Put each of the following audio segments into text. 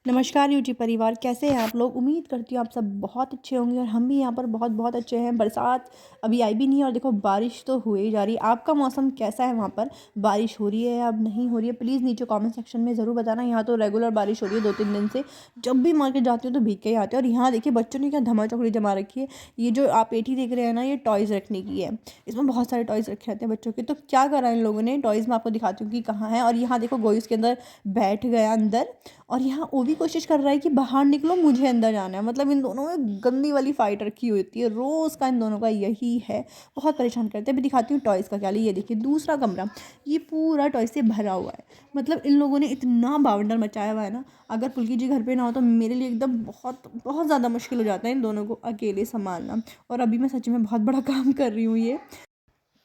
नमस्कार यूट्यूब परिवार, कैसे हैं आप लोग। उम्मीद करती हूँ आप सब बहुत अच्छे होंगे और हम भी यहाँ पर बहुत बहुत अच्छे हैं। बरसात अभी आई भी नहीं है और देखो बारिश तो हो ही जा रही है। आपका मौसम कैसा है वहाँ पर, बारिश हो रही है या अब नहीं हो रही है? प्लीज़ नीचे कमेंट सेक्शन में ज़रूर बताना। यहाँ तो रेगुलर बारिश हो रही है 2-3 दिन से। जब भी मार्केट जाती हूँ तो भीग के ही आते हैं। और यहाँ देखिए बच्चों ने क्या धमा चौकड़ी जमा रखी है। ये जो आप पेटी देख रहे हैं ना, ये टॉयज़ रखने की है। इसमें बहुत सारे टॉयज़ रखे रहते हैं बच्चों के। तो क्या करा इन लोगों ने, टॉयज़ मैं आपको दिखाती हूँ कि कहाँ है। और यहाँ देखो गोई उसके अंदर बैठ गया अंदर, और यहाँ वो भी कोशिश कर रहा है कि बाहर निकलो, मुझे अंदर जाना है। मतलब इन दोनों में गंदी वाली फाइट रखी होती है रोज़ का, इन दोनों का यही है। बहुत परेशान करते हैं। अभी दिखाती हूँ टॉयज़ का क्या। ये देखिए दूसरा कमरा, ये पूरा टॉयज़ से भरा हुआ है। मतलब इन लोगों ने इतना बावंडर मचाया हुआ है ना, अगर पुल्की जी घर पे ना हो तो मेरे लिए एकदम बहुत बहुत ज़्यादा मुश्किल हो जाता है इन दोनों को अकेले संभालना। और अभी मैं सच में बहुत बड़ा काम कर रही हूँ ये।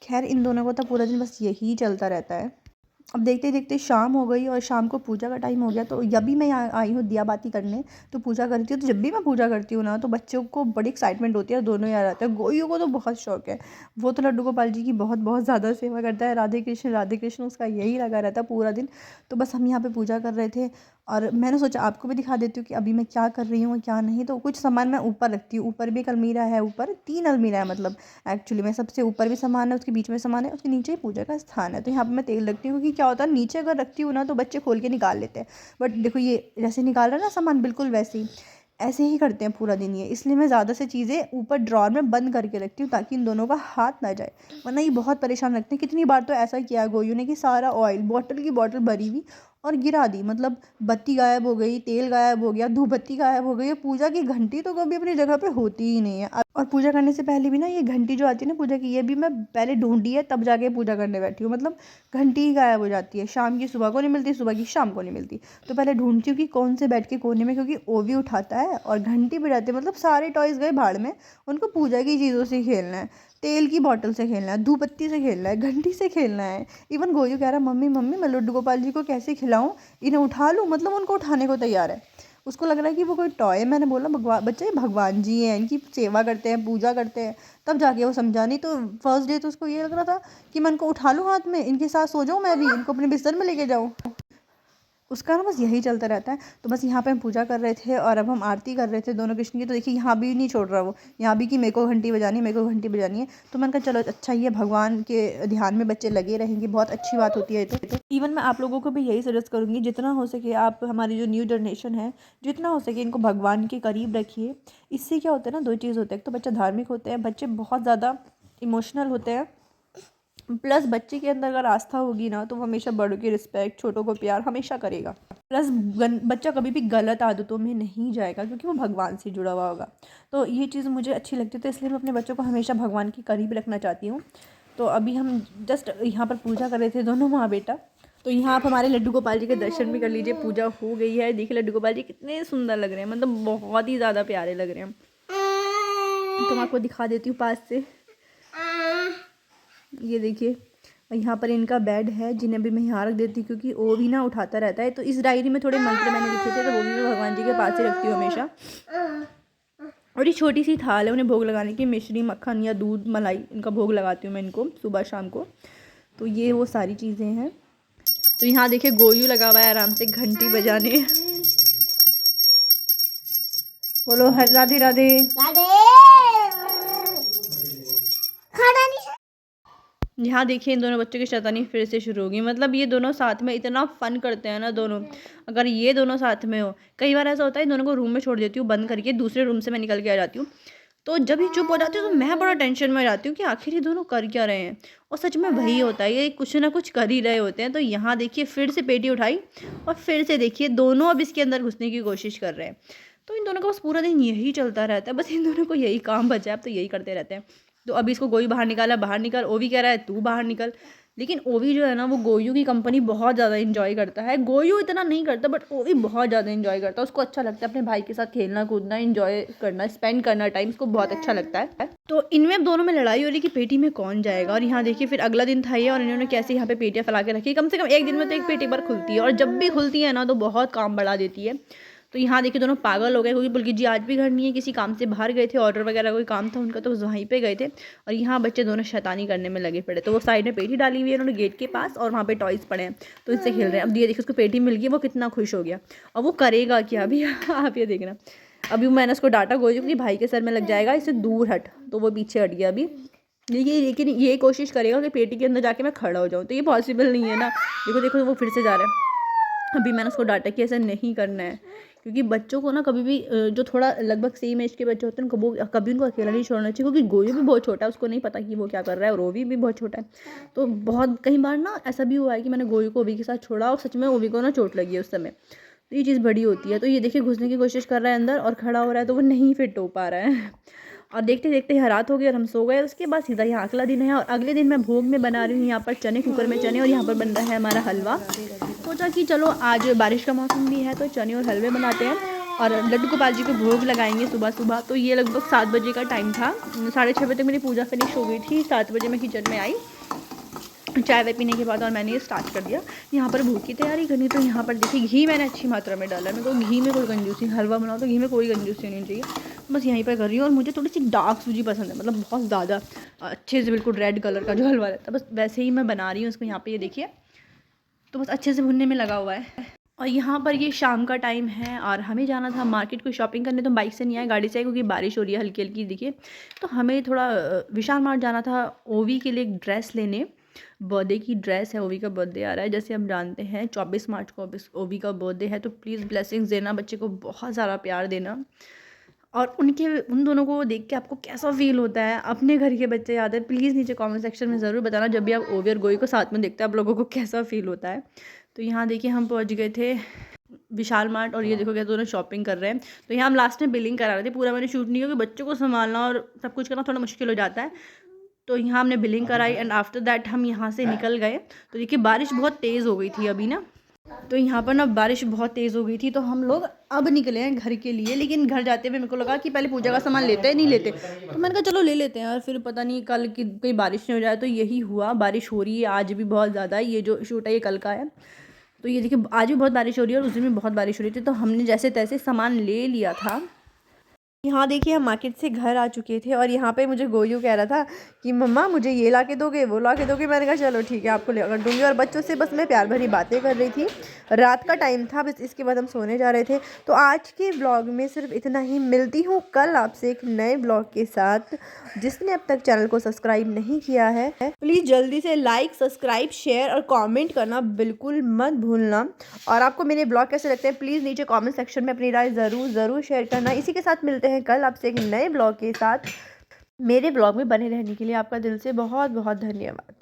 खैर इन दोनों को तो पूरा दिन बस यही चलता रहता है। अब देखते देखते शाम हो गई और शाम को पूजा का टाइम हो गया। तो जब भी मैं यहाँ आई हूँ दिया बाती करने, तो पूजा करती हूँ। तो जब भी मैं पूजा करती हूँ ना, तो बच्चों को बड़ी एक्साइटमेंट होती है, दोनों यहाँ रहते हैं। गोइयों को तो बहुत शौक है, वो तो लड्डू गोपाल जी की बहुत बहुत ज़्यादा सेवा करता है। राधे कृष्ण उसका यही लगा रहता है पूरा दिन। तो बस हम यहाँ पर पूजा कर रहे थे और मैंने सोचा आपको भी दिखा देती हूँ कि अभी मैं क्या कर रही हूँ क्या नहीं। तो कुछ सामान मैं ऊपर रखती हूँ। ऊपर भी एक अलमीरा है, ऊपर 3 अलमीरा है। मतलब एक्चुअली में सबसे ऊपर भी सामान है, उसके बीच में सामान है, उसके नीचे ही पूजा का स्थान है। तो यहाँ पे मैं तेल रखती हूँ, क्योंकि क्या होता है नीचे अगर रखती हूँ ना तो बच्चे खोल के निकाल लेते हैं। बट देखो ये जैसे निकाल रहा है ना सामान, बिल्कुल वैसे ही ऐसे ही करते हैं पूरा दिन ये। इसलिए मैं ज़्यादा से चीज़ें ऊपर ड्रॉर में बंद करके रखती हूँ, ताकि इन दोनों का हाथ ना जाए, वरना ये बहुत परेशान रखते हैं। कितनी बार तो ऐसा किया है गोयू ने कि सारा ऑयल बॉटल की बॉटल भरी हुई और गिरा दी। मतलब बत्ती गायब हो गई, तेल गायब हो गया, धूप बत्ती गायब हो गई, और पूजा की घंटी तो कभी अपनी जगह पे होती ही नहीं है। और पूजा करने से पहले भी ना ये घंटी जो आती है ना पूजा की, ये भी मैं पहले ढूंढी है तब जाके पूजा करने बैठी हूँ। मतलब घंटी ही गायब हो जाती है, शाम की सुबह को नहीं मिलती, सुबह की शाम को नहीं मिलती। तो पहले ढूंढती हूँ कि कौन से बैठ के कोने में, क्योंकि वो भी उठाता है और घंटी बजाती है। मतलब सारे टॉयज़ गए भाड़ में, उनको पूजा की चीज़ों से खेलना है, तेल की बोतल से खेलना है, धूप बत्ती से खेलना है, घंटी से खेलना है। इवन गोजू कह रहा है मम्मी मम्मी मैं लड्डू गोपाल जी को कैसे खिलाऊं, इन्हें उठा लूं। मतलब उनको उठाने को तैयार है, उसको लग रहा है कि वो कोई टॉय है। मैंने बोला भगवान, बच्चे ये भगवान जी हैं, इनकी सेवा करते हैं, पूजा करते हैं। तब जाके वो समझा। नहीं तो फर्स्ट डे तो उसको ये लग रहा था कि मैं इनको उठा लूँ हाथ में, इनके साथ सो जाऊँ, मैं भी इनको अपने बिस्तर में लेके जाऊँ। उसका ना बस यही चलता रहता है। तो बस यहाँ पे हम पूजा कर रहे थे और अब हम आरती कर रहे थे दोनों कृष्ण की। तो देखिए यहाँ भी नहीं छोड़ रहा वो, यहाँ भी कि मेरे को घंटी बजानी है, मेरे को घंटी बजानी है। तो मैंने कहा चलो अच्छा, ये भगवान के ध्यान में बच्चे लगे रहेंगे, बहुत अच्छी बात होती है। तो इवन मैं आप लोगों को भी यही सजेस्ट करूँगी, जितना हो सके आप, हमारी जो न्यू जनरेशन है, जितना हो सके इनको भगवान के करीब रखिए। इससे क्या होता है ना, 2 चीज़ होता है। एक तो बच्चा धार्मिक होते हैं, बच्चे बहुत ज़्यादा इमोशनल होते हैं। प्लस बच्चे के अंदर अगर आस्था होगी ना, तो वो हमेशा बड़ों की रिस्पेक्ट, छोटों को प्यार हमेशा करेगा। प्लस बच्चा कभी भी गलत आदतों में नहीं जाएगा, क्योंकि वो भगवान से जुड़ा हुआ होगा। तो ये चीज़ मुझे अच्छी लगती है, तो इसलिए मैं अपने बच्चों को हमेशा भगवान के करीब रखना चाहती हूँ। तो अभी हम जस्ट यहाँ पर पूजा कर रहे थे दोनों माँ बेटा। तो यहाँ आप हमारे लड्डू गोपाल जी के दर्शन भी कर लीजिए। पूजा हो गई है, देखिए लड्डू गोपाल जी कितने सुंदर लग रहे हैं, मतलब बहुत ही ज़्यादा प्यारे लग रहे हैं। तो मैं आपको दिखा देती हूँ पास से। ये देखिए, और यहाँ पर इनका बेड है, जिन्हें भी मैं यहाँ रख देती हूँ, क्योंकि वो भी ना उठाता रहता है। तो इस डायरी में थोड़े मंत्र मैंने लिखे थे, तो वो भी मैं भगवान जी के पास ही रखती हूँ हमेशा। और ये छोटी सी थाल है उन्हें भोग लगाने की, मिश्री मक्खन या दूध मलाई इनका भोग लगाती हूँ मैं इनको सुबह शाम को। तो ये वो सारी चीज़ें हैं। तो यहाँ देखिए गोयू लगा हुआ है आराम से घंटी बजाने। बोलो हर राधे राधे। यहाँ देखिए इन दोनों बच्चों की शैतानी फिर से शुरू होगी। मतलब ये दोनों साथ में इतना फन करते हैं ना दोनों। अगर ये दोनों साथ में हो, कई बार ऐसा होता है इन दोनों को रूम में छोड़ देती हूँ बंद करके, दूसरे रूम से मैं निकल के आ जाती हूँ। तो जब ये चुप हो जाती हूँ तो मैं बड़ा टेंशन में जाती हूँ कि आखिर ये दोनों कर क्या रहे हैं। और सच में वही होता है, ये कुछ ना कुछ कर ही रहे होते हैं। तो यहाँ देखिए फिर से पेटी उठाई और फिर से देखिए दोनों अब इसके अंदर घुसने की कोशिश कर रहे हैं। तो इन दोनों का बस पूरा दिन यही चलता रहता है, बस इन दोनों को यही काम बचा है, अब तो यही करते रहते हैं। तो अभी इसको गोयू बाहर निकाला, बाहर निकल, वो भी कह रहा है तू बाहर निकल। लेकिन ओवी जो है ना, वो गोयू की कंपनी बहुत ज़्यादा इन्जॉय करता है। गोयू इतना नहीं करता, बट ओवी बहुत ज़्यादा इन्जॉय करता है। उसको अच्छा लगता है अपने भाई के साथ खेलना कूदना, इन्जॉय करना, स्पेंड करना टाइम, उसको बहुत अच्छा लगता है। तो इनमें अब दोनों में लड़ाई हो रही कि पेटी में कौन जाएगा। और यहाँ देखिए फिर अगला दिन था ये, और इन्होंने कैसे यहाँ पे पेटियाँ फैला के रखी। कम से कम एक दिन में तो एक पेटी बार खुलती है, और जब भी खुलती है ना तो बहुत काम बढ़ा देती है। तो यहाँ देखिए दोनों पागल हो गए, क्योंकि पुलकित जी आज भी घर नहीं है, किसी काम से बाहर गए थे, ऑर्डर वगैरह कोई काम था उनका, तो वहीं पे गए थे। और यहाँ बच्चे दोनों शैतानी करने में लगे पड़े। तो वो साइड में पेटी डाली हुई है उन्होंने गेट के पास, और वहाँ पे टॉयज़ पड़े हैं, तो इससे खेल रहे हैं। अब ये देखिए उसको पेटी मिल गई, वो कितना खुश हो गया। और वो करेगा क्या अभी आप ये देखना। अभी मैंने उसको डांटा गोजू क्योंकि भाई के सर में लग जाएगा, इससे दूर हट, तो वो पीछे हट गया अभी। लेकिन ये कोशिश करेगा कि पेटी के अंदर जाके मैं खड़ा हो जाऊँ, तो ये पॉसिबल नहीं है ना। देखो देखो वो फिर से जा रहा है। अभी मैंने उसको डांटा कि ऐसा नहीं करना है, क्योंकि बच्चों को ना कभी भी जो थोड़ा लगभग सेम एज के बच्चे होते हैं उनको कभी उनको अकेला नहीं छोड़ना चाहिए, क्योंकि गोयू भी बहुत छोटा है, उसको नहीं पता कि वो क्या कर रहा है, और ओवी भी बहुत छोटा है। तो बहुत कई बार ना ऐसा भी हुआ है कि मैंने गोयू को ओवी के साथ छोड़ा और सच में ओवी को ना चोट लगी है उस समय। तो ये चीज़ बड़ी होती है। तो ये देखिए घुसने की कोशिश कर रहा है अंदर और खड़ा हो रहा है, तो वो नहीं फिट हो पा रहा है। और देखते देखते यहाँ रात हो गई और हम सो गए। उसके बाद सीधा यहाँ अगला दिन है, और अगले दिन मैं भोग में बना रही हूँ यहाँ पर चने, कुकर में चने, और यहाँ पर बन रहा है हमारा हलवा। सोचा कि चलो आज बारिश का मौसम भी है तो चने और हलवे बनाते हैं, और लड्डू गोपाल जी को भोग लगाएंगे सुबह सुबह। तो ये लगभग 7 बजे का टाइम था, 6:30 बजे तक मेरी पूजा फिनिश हो गई थी। 7 बजे मैं किचन में आई चाय वाय पीने के बाद, और मैंने ये स्टार्ट कर दिया यहाँ पर भोग की तैयारी करनी। तो यहाँ पर देखिए घी मैंने अच्छी मात्रा में डाला है। मेरे को घी में कोई कंजूसी, हलवा बनाओ तो घी में कोई कंजूसी नहीं चाहिए। बस यहीं पर कर रही हूँ। और मुझे थोड़ी सी डार्क सूजी पसंद है, मतलब बहुत ज़्यादा अच्छे से बिल्कुल रेड कलर का जो हलवा रहता है, बस वैसे ही मैं बना रही हूँ इसको। यहाँ पर ये देखिए, तो बस अच्छे से भुनने में लगा हुआ है। और यहाँ पर ये शाम का टाइम है, और हमें जाना था मार्केट को शॉपिंग करने। तो बाइक से नहीं आए, गाड़ी से आए, क्योंकि बारिश हो रही है हल्की हल्की। देखिए तो हमें थोड़ा विशाल मार्ट जाना था ओवी के लिए एक ड्रेस लेने। बर्थडे की ड्रेस है, ओवी का बर्थडे आ रहा है, जैसे हम जानते हैं 24 मार्च को ओवी का बर्थडे है। तो प्लीज़ ब्लेसिंग्स देना, बच्चे को बहुत सारा प्यार देना। और उन दोनों को देख के आपको कैसा फील होता है, अपने घर के बच्चे याद है, प्लीज़ नीचे कमेंट सेक्शन में ज़रूर बताना। जब भी आप ओवी और गोई को साथ में देखते हैं आप लोगों को कैसा फील होता है। तो यहाँ देखिए हम पहुँच गए थे विशाल मार्ट, और ये देखो क्या दोनों शॉपिंग कर रहे हैं। तो यहाँ हम लास्ट में बिलिंग करा रहे थे, पूरा मैंने शूट नहीं किया क्योंकि बच्चों को संभालना और सब कुछ करना थोड़ा मुश्किल हो जाता है। तो यहाँ हमने बिलिंग कराई, एंड आफ्टर दैट हम यहाँ से निकल गए। तो देखिए बारिश बहुत तेज़ हो गई थी अभी ना, तो यहाँ पर ना बारिश बहुत तेज़ हो गई थी, तो हम लोग अब निकले हैं घर के लिए। लेकिन घर जाते हुए मेरे को लगा कि पहले पूजा का सामान लेते हैं नहीं लेते, तो मैंने कहा चलो ले लेते हैं, और फिर पता नहीं कल की कोई बारिश नहीं हो जाए। तो यही हुआ, बारिश हो रही है आज भी बहुत ज़्यादा। ये जो शूट है ये कल का है। तो ये देखिए आज भी बहुत बारिश हो रही है, और उस दिन भी बहुत बारिश हो रही थी। तो हमने जैसे तैसे सामान ले लिया था। यहाँ देखिए हम मार्केट से घर आ चुके थे, और यहाँ पे मुझे गोयू कह रहा था कि मम्मा मुझे ये ला के दोगे, वो ला के दोगे। मैंने कहा चलो ठीक है आपको ले कर दूँगी। और बच्चों से बस मैं प्यार भरी बातें कर रही थी। रात का टाइम था, बस इसके बाद हम सोने जा रहे थे। तो आज के ब्लॉग में सिर्फ इतना ही। मिलती हूँ कल आपसे एक नए ब्लॉग के साथ। जिसने अब तक चैनल को सब्सक्राइब नहीं किया है प्लीज़ जल्दी से लाइक, सब्सक्राइब, शेयर और कॉमेंट करना बिल्कुल मत भूलना। और आपको मेरे ब्लॉग कैसे लगते हैं प्लीज़ नीचे कॉमेंट सेक्शन में अपनी राय ज़रूर शेयर करना। इसी के साथ मिलते हैं कल आपसे एक नए ब्लॉग के साथ। मेरे ब्लॉग में बने रहने के लिए आपका दिल से बहुत बहुत धन्यवाद।